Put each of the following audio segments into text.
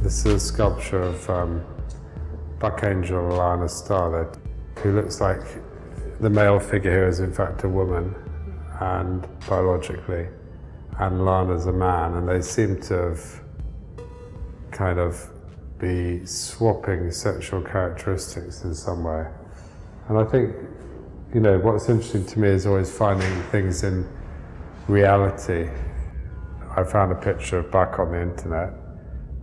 This is a sculpture of Buckangel Lana Star, who looks like the male figure here is in fact a woman, and biologically, and Lana's a man, and they seem to have kind of be swapping sexual characteristics in some way. And I think, you know, what's interesting to me is always finding things in reality. I found a picture of Buck on the internet.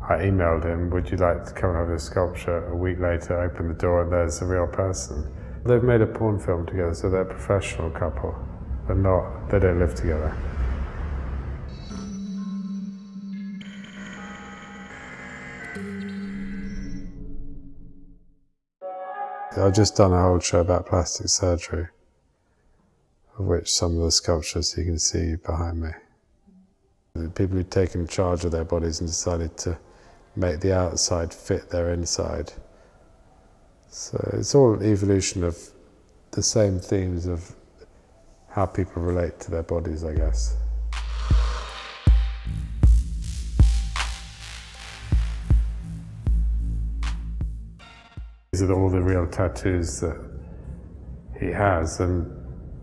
I emailed him, would you like to come and have this sculpture? A week later, I opened the door and there's a real person. They've made a porn film together, so they're a professional couple, but they don't live together. I've just done a whole show about plastic surgery, of which some of the sculptures you can see behind me. The people who've taken charge of their bodies and decided to make the outside fit their inside. So it's all evolution of the same themes of how people relate to their bodies, I guess. These are all the real tattoos that he has, and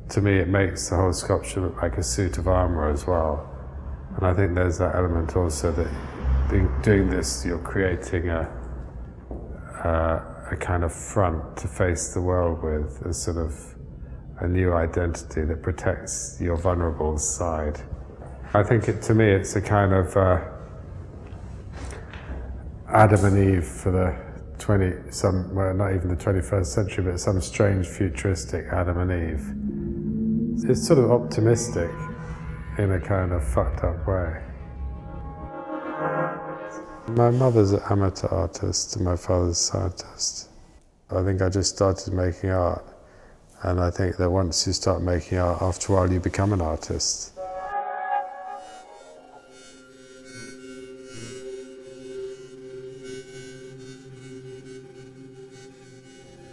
to me it makes the whole sculpture look like a suit of armour as well. And I think there's that element also that doing this, you're creating a kind of front to face the world with, a sort of a new identity that protects your vulnerable side. I think to me it's a kind of Adam and Eve for the well, not even the 21st century, but some strange futuristic Adam and Eve. It's sort of optimistic in a kind of fucked up way. My mother's an amateur artist and my father's a scientist. I think I just started making art, and I think that once you start making art, after a while you become an artist.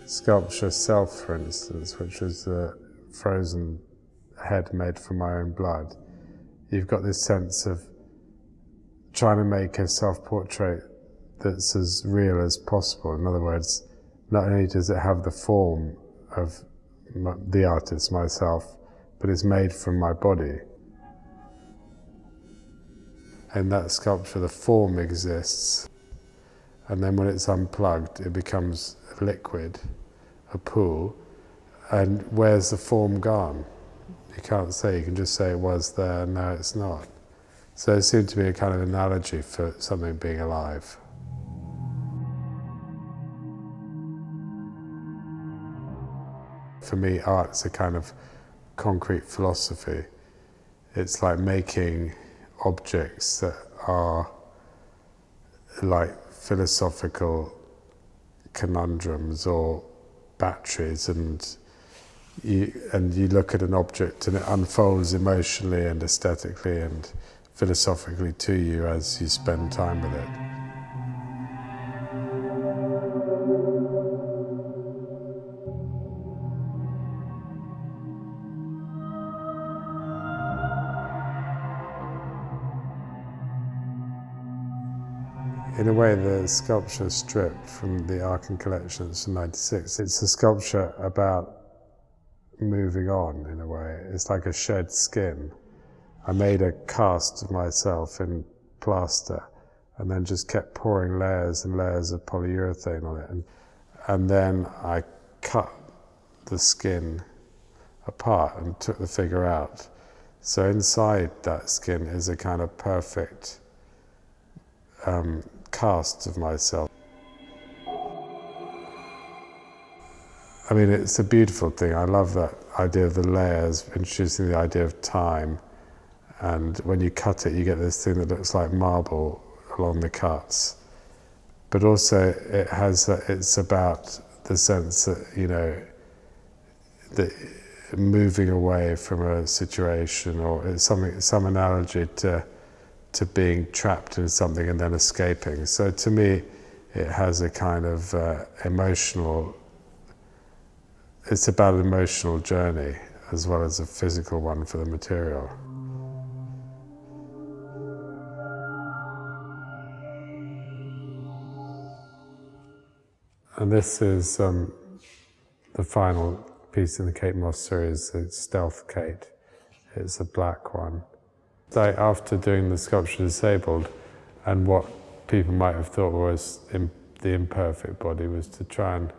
Sculpture Self, for instance, which was the frozen head made from my own blood. You've got this sense of trying to make a self-portrait that's as real as possible. In other words, not only does it have the form of the artist, myself, but it's made from my body. In that sculpture, the form exists, and then when it's unplugged, it becomes a liquid, a pool, and where's the form gone? You can't say, you can just say it was there, and now it's not. So it seemed to be a kind of analogy for something being alive. For me, art's a kind of concrete philosophy. It's like making objects that are like philosophical conundrums or batteries, and you look at an object and it unfolds emotionally and aesthetically and philosophically to you as you spend time with it. In a way, the sculpture is stripped from the Arkin collection from '96. It's a sculpture about moving on, in a way. It's like a shed skin. I made a cast of myself in plaster and then just kept pouring layers and layers of polyurethane on it. And then I cut the skin apart and took the figure out. So inside that skin is a kind of perfect cast of myself. I mean, it's a beautiful thing. I love that idea of the layers, introducing the idea of time. And when you cut it, you get this thing that looks like marble along the cuts. But also, it's about the sense that, you know, that moving away from a situation, or it's some analogy to being trapped in something and then escaping. So to me, it has a kind of it's about an emotional journey as well as a physical one for the material. And this is the final piece in the Kate Moss series, the Stealth Kate. It's a black one. So after doing the sculpture disabled, and what people might have thought was the imperfect body, was to try and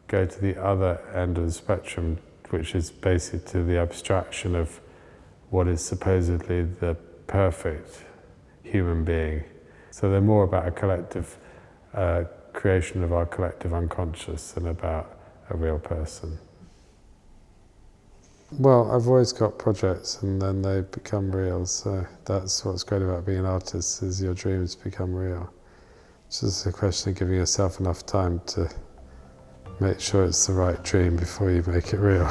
go to the other end of the spectrum, which is basically to the abstraction of what is supposedly the perfect human being. So they're more about a collective creation of our collective unconscious than about a real person. Well, I've always got projects and then they become real, so that's what's great about being an artist, is your dreams become real. It's just a question of giving yourself enough time to make sure it's the right dream before you make it real.